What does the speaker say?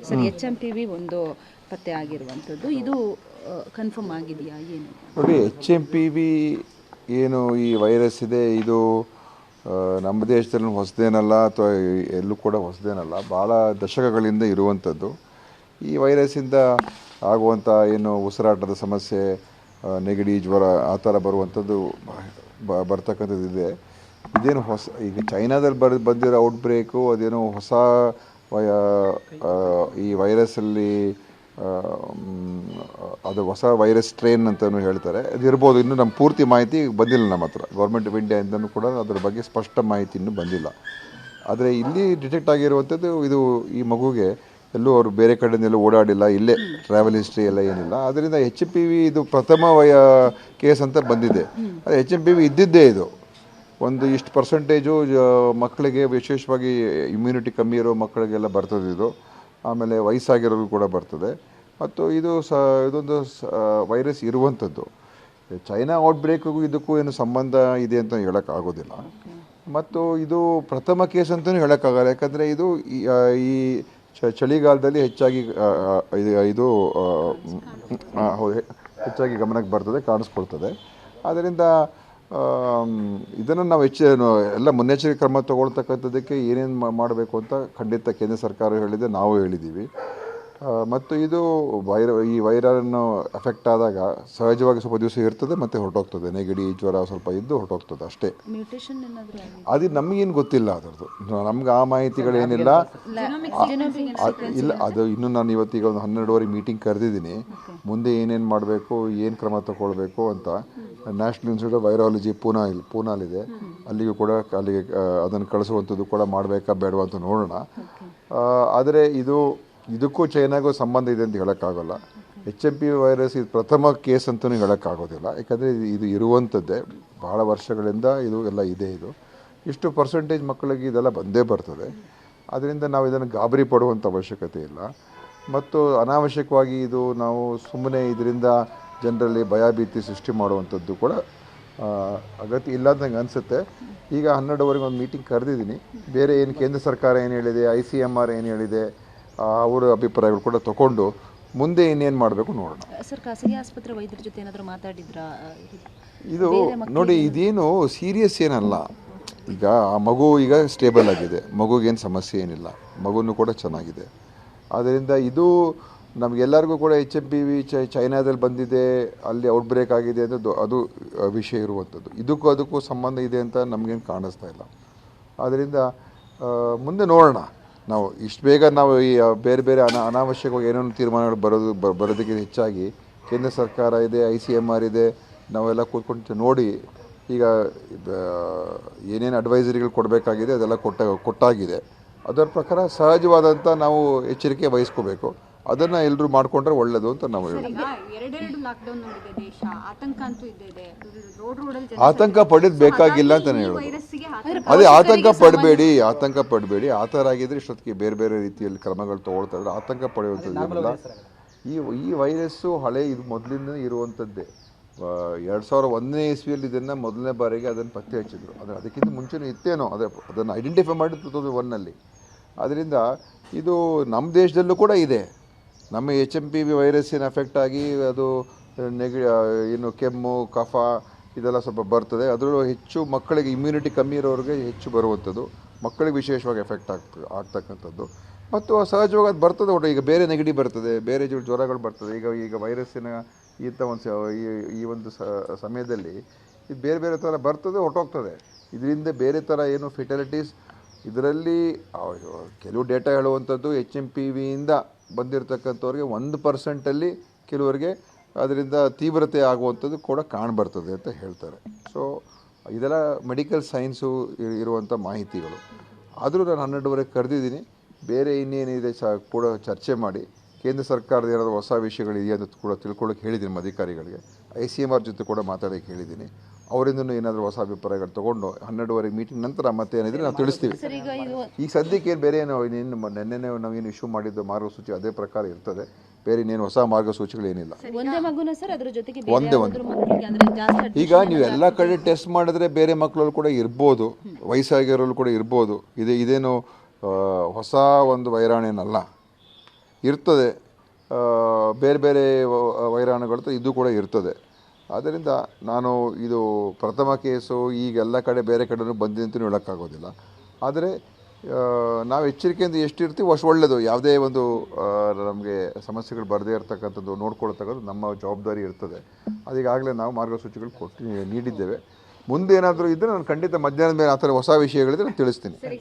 Sir HMPV ಒಂದು ಪತ್ತೆ ಆಗಿರುವಂಥದ್ದು, ಇದು ಕನ್ಫರ್ಮ್ ಆಗಿದೆಯಾ ಏನು? ನೋಡಿ, HMPV ಏನು ಈ ವೈರಸ್ ಇದೆ, ಇದು ನಮ್ಮ ದೇಶದಲ್ಲಿ ಹೊಸದೇನಲ್ಲ ಅಥವಾ ಎಲ್ಲೂ ಕೂಡ ಹೊಸದೇನಲ್ಲ, ಭಾಳ ದಶಕಗಳಿಂದ ಇರುವಂಥದ್ದು. ಈ ವೈರಸ್ಸಿಂದ ಆಗುವಂಥ ಏನು ಉಸಿರಾಟದ ಸಮಸ್ಯೆ, ನೆಗಡಿ, ಜ್ವರ ಆ ಥರ ಬರುವಂಥದ್ದು ಬರ್ತಕ್ಕಂಥದ್ದು ಇದೆ. ಇದೇನು ಹೊಸ, ಈಗ ಚೈನಾದಲ್ಲಿ ಬಂದಿರೋ ಔಟ್ಬ್ರೇಕು ಅದೇನೋ ಹೊಸ ಈ ವೈರಸ್ಸಲ್ಲಿ ಅದು ಹೊಸ ವೈರಸ್ ಸ್ಟ್ರೇನ್ ಅಂತಲೂ ಹೇಳ್ತಾರೆ. ಅದು ಇರ್ಬೋದು, ಇನ್ನೂ ನಮ್ಮ ಪೂರ್ತಿ ಮಾಹಿತಿ ಬಂದಿಲ್ಲ ನಮ್ಮ ಹತ್ರ. ಗೌರ್ಮೆಂಟ್ ಆಫ್ ಇಂಡಿಯಾಯಿಂದನೂ ಕೂಡ ಅದರ ಬಗ್ಗೆ ಸ್ಪಷ್ಟ ಮಾಹಿತಿ ಇನ್ನೂ ಬಂದಿಲ್ಲ. ಆದರೆ ಇಲ್ಲಿ ಡಿಟೆಕ್ಟ್ ಆಗಿರುವಂಥದ್ದು ಇದು ಈ ಮಗುಗೆ ಎಲ್ಲೂ ಅವರು ಬೇರೆ ಕಡೆಯಿಂದೆಲ್ಲೂ ಓಡಾಡಿಲ್ಲ, ಇಲ್ಲೇ ಟ್ರಾವೆಲ್ ಹಿಸ್ಟ್ರಿ ಎಲ್ಲ ಏನಿಲ್ಲ. ಅದರಿಂದ HMPV ಇದು ಪ್ರಥಮ ಕೇಸ್ ಅಂತ ಬಂದಿದೆ. ಅದು HMPV ಇದ್ದಿದ್ದೇ ಇದು ಒಂದು ಇಷ್ಟು ಪರ್ಸೆಂಟೇಜು ಮಕ್ಕಳಿಗೆ, ವಿಶೇಷವಾಗಿ ಇಮ್ಯುನಿಟಿ ಕಮ್ಮಿ ಇರೋ ಮಕ್ಕಳಿಗೆಲ್ಲ ಬರ್ತದೆ ಇದು. ಆಮೇಲೆ ವಯಸ್ಸಾಗಿರೋರು ಕೂಡ ಬರ್ತದೆ. ಮತ್ತು ಇದೊಂದು ವೈರಸ್ ಇರುವಂಥದ್ದು. ಚೈನಾ ಔಟ್ಬ್ರೇಕಿಗೂ ಇದಕ್ಕೂ ಏನು ಸಂಬಂಧ ಇದೆ ಅಂತ ಹೇಳೋಕ್ಕಾಗೋದಿಲ್ಲ. ಮತ್ತು ಇದು ಪ್ರಥಮ ಕೇಸ್ ಅಂತಲೂ ಹೇಳೋಕ್ಕಾಗಲ್ಲ. ಯಾಕಂದರೆ ಇದು ಈ ಚಳಿಗಾಲದಲ್ಲಿ ಹೆಚ್ಚಾಗಿ ಇದು ಹೆಚ್ಚಾಗಿ ಗಮನಕ್ಕೆ ಬರ್ತದೆ, ಕಾಣಿಸ್ಕೊಳ್ತದೆ. ಆದ್ದರಿಂದ ಇದನ್ನು ನಾವು ಎಲ್ಲ ಮುನ್ನೆಚ್ಚರಿಕೆ ಕ್ರಮ ತಗೊಳ್ತಕ್ಕಂಥದ್ದಕ್ಕೆ ಏನೇನು ಮಾಡಬೇಕು ಅಂತ ಖಂಡಿತ ಕೇಂದ್ರ ಸರ್ಕಾರ ಹೇಳಿದೆ, ನಾವು ಹೇಳಿದ್ದೀವಿ. ಮತ್ತು ಇದು ಈ ವೈರನ್ನು ಅಫೆಕ್ಟ್ ಆದಾಗ ಸಹಜವಾಗಿ ಸ್ವಲ್ಪ ದಿವಸ ಇರ್ತದೆ ಮತ್ತು ಹೊರಟೋಗ್ತದೆ. ನೆಗಡಿ, ಜ್ವರ ಸ್ವಲ್ಪ ಇದ್ದು ಹೊರಟೋಗ್ತದೆ ಅಷ್ಟೇ. ಅದು ನಮಗೇನು ಗೊತ್ತಿಲ್ಲ, ಅದರದ್ದು ನಮ್ಗೆ ಆ ಮಾಹಿತಿಗಳೇನಿಲ್ಲ. ಇಲ್ಲ, ಅದು ಇನ್ನೂ ನಾನು ಇವತ್ತೀಗ ಒಂದು 12:30 ಮೀಟಿಂಗ್ ಕರೆದಿದ್ದೀನಿ. ಮುಂದೆ ಏನೇನು ಮಾಡಬೇಕು, ಏನು ಕ್ರಮ ತಗೊಳ್ಬೇಕು ಅಂತ ನ್ಯಾಷನಲ್ ಇನ್ಸ್ಟಿಟ್ಯೂಟ್ ಆಫ್ ವೈರಾಲಜಿ ಪೂನಾಲಿದೆ, ಅಲ್ಲಿಗೂ ಕೂಡ ಅಲ್ಲಿಗೆ ಅದನ್ನು ಕಳಿಸುವಂಥದ್ದು ಕೂಡ ಮಾಡಬೇಕಾ ಬೇಡವಾ ಅಂತ ನೋಡೋಣ. ಆದರೆ ಇದಕ್ಕೂ ಚೈನಾಗೂ ಸಂಬಂಧ ಇದೆ ಅಂತ ಹೇಳೋಕ್ಕಾಗಲ್ಲ. HMPV ವೈರಸ್ ಇದು ಪ್ರಥಮ ಕೇಸ್ ಅಂತಲೂ ಹೇಳೋಕ್ಕಾಗೋದಿಲ್ಲ. ಯಾಕಂದರೆ ಇದು ಇರುವಂಥದ್ದೇ ಭಾಳ ವರ್ಷಗಳಿಂದ ಇದು ಎಲ್ಲ ಇದೆ. ಇಷ್ಟು ಪರ್ಸೆಂಟೇಜ್ ಮಕ್ಕಳಿಗೆ ಇದೆಲ್ಲ ಬಂದೇ ಬರ್ತದೆ. ಅದರಿಂದ ನಾವು ಇದನ್ನು ಗಾಬರಿ ಪಡುವಂಥ ಅವಶ್ಯಕತೆ ಇಲ್ಲ. ಮತ್ತು ಅನಾವಶ್ಯಕವಾಗಿ ನಾವು ಸುಮ್ಮನೆ ಇದರಿಂದ ಜನರಲ್ಲಿ ಭಯಭೀತಿ ಸೃಷ್ಟಿ ಮಾಡುವಂಥದ್ದು ಕೂಡ ಅಗತ್ಯ ಇಲ್ಲ ಅಂತ ನಂಗೆ ಅನಿಸುತ್ತೆ. ಈಗ 12:30 ಒಂದು ಮೀಟಿಂಗ್ ಕರೆದಿದ್ದೀನಿ. ಬೇರೆ ಏನು ಕೇಂದ್ರ ಸರ್ಕಾರ ಏನು ಹೇಳಿದೆ, ICMR ಏನು ಹೇಳಿದೆ, ಅವರ ಅಭಿಪ್ರಾಯಗಳು ಕೂಡ ತಗೊಂಡು ಮುಂದೆ ಇನ್ನೇನು ಮಾಡಬೇಕು ನೋಡೋಣ. ಸರ್, ಖಾಸಗಿ ಆಸ್ಪತ್ರೆ ವೈದ್ಯರ ಜೊತೆ ಏನಾದರೂ ಮಾತಾಡಿದ್ರಾ? ಇದು ನೋಡಿ, ಇದೇನು ಸೀರಿಯಸ್ ಏನಲ್ಲ. ಈಗ ಆ ಮಗು ಈಗ ಸ್ಟೇಬಲ್ ಆಗಿದೆ, ಮಗುಗೇನು ಸಮಸ್ಯೆ ಏನಿಲ್ಲ, ಮಗುನೂ ಕೂಡ ಚೆನ್ನಾಗಿದೆ. ಆದ್ದರಿಂದ ಇದು ನಮಗೆಲ್ಲರಿಗೂ ಕೂಡ HMPV ಚೈನಾದಲ್ಲಿ ಬಂದಿದೆ, ಅಲ್ಲಿ ಔಟ್ಬ್ರೇಕ್ ಆಗಿದೆ ಅಂತ ಅದು ವಿಷಯ ಇರುವಂಥದ್ದು. ಅದಕ್ಕೂ ಸಂಬಂಧ ಇದೆ ಅಂತ ನಮಗೇನು ಕಾಣಿಸ್ತಾ ಇಲ್ಲ. ಆದ್ದರಿಂದ ಮುಂದೆ ನೋಡೋಣ. ನಾವು ಇಷ್ಟು ಬೇಗ ನಾವು ಈ ಬೇರೆ ಅನಾವಶ್ಯಕವಾಗಿ ಏನೇನು ತೀರ್ಮಾನಗಳು ಬರೋದಕ್ಕೆ ಹೆಚ್ಚಾಗಿ ಕೇಂದ್ರ ಸರ್ಕಾರ ಇದೆ, ICMR ಇದೆ, ನಾವೆಲ್ಲ ಕೂತ್ಕೊಂಡು ನೋಡಿ ಈಗ ಏನೇನು ಅಡ್ವೈಸರಿಗಳು ಕೊಡಬೇಕಾಗಿದೆ ಅದೆಲ್ಲ ಕೊಟ್ಟಾಗಿದೆ. ಅದರ ಪ್ರಕಾರ ಸಹಜವಾದಂಥ ನಾವು ಎಚ್ಚರಿಕೆ ವಹಿಸ್ಕೋಬೇಕು. ಅದನ್ನು ಎಲ್ಲರೂ ಮಾಡಿಕೊಂಡ್ರೆ ಒಳ್ಳೆಯದು ಅಂತ ನಾವು ಹೇಳ್ತೀವಿ. ಆತಂಕ ಪಡೋದು ಬೇಕಾಗಿಲ್ಲ ಅಂತ ಹೇಳೋದು. ಅದೇ ಆತಂಕ ಪಡಬೇಡಿ. ಆ ಥರ ಆಗಿದ್ರೆ ಇಷ್ಟೊತ್ತಿಗೆ ಬೇರೆ ರೀತಿಯಲ್ಲಿ ಕ್ರಮಗಳು ತಗೊಳ್ತಾ ಇದ್ರೆ ಆತಂಕ ಪಡೆಯುವಂಥದ್ದಿಲ್ಲ. ಈ ವೈರಸ್ಸು ಇದು ಮೊದಲಿಂದ ಇರುವಂಥದ್ದೇ. 2001ನೇ ಇಸ್ವಿಯಲ್ಲಿ ಇದನ್ನು ಮೊದಲನೇ ಬಾರಿಗೆ ಅದನ್ನು ಪತ್ತೆ ಹಚ್ಚಿದ್ರು. ಅದಕ್ಕಿಂತ ಮುಂಚೆನೂ ಇತ್ತೇನೋ, ಅದನ್ನು ಐಡೆಂಟಿಫೈ ಮಾಡಿ 2001ನಲ್ಲಿ. ಅದರಿಂದ ಇದು ನಮ್ಮ ದೇಶದಲ್ಲೂ ಕೂಡ ಇದೆ. ನಮ್ಮ HMPV ವೈರಸ್ಸಿನ ಎಫೆಕ್ಟ್ ಆಗಿ ಅದು ಏನು ಕೆಮ್ಮು, ಕಫ ಇದೆಲ್ಲ ಸ್ವಲ್ಪ ಬರ್ತದೆ. ಅದರಲ್ಲೂ ಹೆಚ್ಚು ಮಕ್ಕಳಿಗೆ ಇಮ್ಯುನಿಟಿ ಕಮ್ಮಿ ಇರೋರಿಗೆ ಹೆಚ್ಚು ಬರುವಂಥದ್ದು, ಮಕ್ಕಳಿಗೆ ವಿಶೇಷವಾಗಿ ಎಫೆಕ್ಟ್ ಆಗ್ತಕ್ಕಂಥದ್ದು. ಮತ್ತು ಸಹಜವಾಗಿ ಅದು ಬರ್ತದೆ. ಈಗ ಬೇರೆ ನೆಗಡಿ ಬರ್ತದೆ, ಬೇರೆ ಜ್ವರಗಳು ಬರ್ತದೆ. ಈಗ ವೈರಸ್ಸಿನ ಈ ಒಂದು ಸಮಯದಲ್ಲಿ ಇದು ಬೇರೆ ಥರ ಬರ್ತದೆ, ಹೊರಟೋಗ್ತದೆ. ಇದರಿಂದ ಬೇರೆ ಥರ ಏನು ಫೆಟಾಲಿಟೀಸ್ ಇದರಲ್ಲಿ ಕೆಲವು ಡೇಟಾ ಹೇಳುವಂಥದ್ದು HMPVಯಿಂದ ಬಂದಿರತಕ್ಕಂಥವ್ರಿಗೆ 1% ಕೆಲವರಿಗೆ ಅದರಿಂದ ತೀವ್ರತೆ ಆಗುವಂಥದ್ದು ಕೂಡ ಕಾಣಬರ್ತದೆ ಅಂತ ಹೇಳ್ತಾರೆ. ಸೊ ಇದೆಲ್ಲ ಮೆಡಿಕಲ್ ಸೈನ್ಸು ಇರುವಂಥ ಮಾಹಿತಿಗಳು. ಆದರೂ ನಾನು 12:30 ಕರೆದಿದ್ದೀನಿ. ಬೇರೆ ಇನ್ನೇನಿದೆ ಕೂಡ ಚರ್ಚೆ ಮಾಡಿ ಕೇಂದ್ರ ಸರ್ಕಾರದ ಏನಾದರೂ ಹೊಸ ವಿಷಯಗಳಿದೆಯಾ ಅಂತ ಕೂಡ ತಿಳ್ಕೊಳ್ಳೋಕೆ ಹೇಳಿದ್ದೀನಿ ನಮ್ಮ ಅಧಿಕಾರಿಗಳಿಗೆ. ICMR ಜೊತೆ ಕೂಡ ಮಾತಾಡೋಕ್ಕೆ ಹೇಳಿದ್ದೀನಿ. ಅವರಿಂದನೂ ಏನಾದರೂ ಹೊಸ ಅಭಿಪ್ರಾಯಗಳು ತೊಗೊಂಡು 12:30 ಮೀಟಿಂಗ್ ನಂತರ ಮತ್ತೆ ಏನಿದ್ರೆ ನಾವು ತಿಳಿಸ್ತೀವಿ. ಈಗ ಸದ್ಯಕ್ಕೆ ಏನು ಬೇರೆ ನೆನ್ನೆ ನಾವೇನು ಇಶ್ಯೂ ಮಾಡಿದ್ದು ಮಾರ್ಗಸೂಚಿ ಅದೇ ಪ್ರಕಾರ ಇರ್ತದೆ. ಬೇರೆ ಇನ್ನೇನು ಹೊಸ ಮಾರ್ಗಸೂಚಿಗಳೇನಿಲ್ಲ. ಒಂದೇ ಈಗ ನೀವು ಎಲ್ಲ ಕಡೆ ಟೆಸ್ಟ್ ಮಾಡಿದ್ರೆ ಬೇರೆ ಮಕ್ಕಳಲ್ಲಿ ಕೂಡ ಇರ್ಬೋದು, ವಯಸ್ಸಾಗಿರೋರು ಕೂಡ ಇರ್ಬೋದು. ಇದೇನು ಹೊಸ ಒಂದು ವೈರಾಣೇನಲ್ಲ. ಇರ್ತದೆ. ಬೇರೆ ಬೇರೆ ವೈರಾಣುಗಳು ಇದು ಕೂಡ ಇರ್ತದೆ. ಆದ್ದರಿಂದ ನಾನು ಇದು ಪ್ರಥಮ ಕೇಸು ಈಗ ಎಲ್ಲ ಕಡೆ ಬೇರೆ ಕಡೆನೂ ಬಂದಿದೆ ಅಂತಲೂ ಹೇಳೋಕ್ಕಾಗೋದಿಲ್ಲ. ಆದರೆ ನಾವು ಎಚ್ಚರಿಕೆಯಿಂದ ಎಷ್ಟಿರ್ತೀವಿ ಅಷ್ಟು ಒಳ್ಳೆಯದು. ಯಾವುದೇ ಒಂದು ನಮಗೆ ಸಮಸ್ಯೆಗಳು ಬರದೇ ಇರತಕ್ಕಂಥದ್ದು ನೋಡ್ಕೊಳ್ತಕ್ಕಂಥದ್ದು ನಮ್ಮ ಜವಾಬ್ದಾರಿ ಇರ್ತದೆ. ಅದೀಗಾಗಲೇ ನಾವು ಮಾರ್ಗಸೂಚಿಗಳು ನೀಡಿದ್ದೇವೆ. ಮುಂದೆ ಏನಾದರೂ ಇದ್ದರೆ ನಾನು ಖಂಡಿತ ಮಧ್ಯಾಹ್ನದ ಮೇಲೆ ಆ ಥರ ಹೊಸ ವಿಷಯಗಳಿದ್ರೆ ನಾನು ತಿಳಿಸ್ತೀನಿ.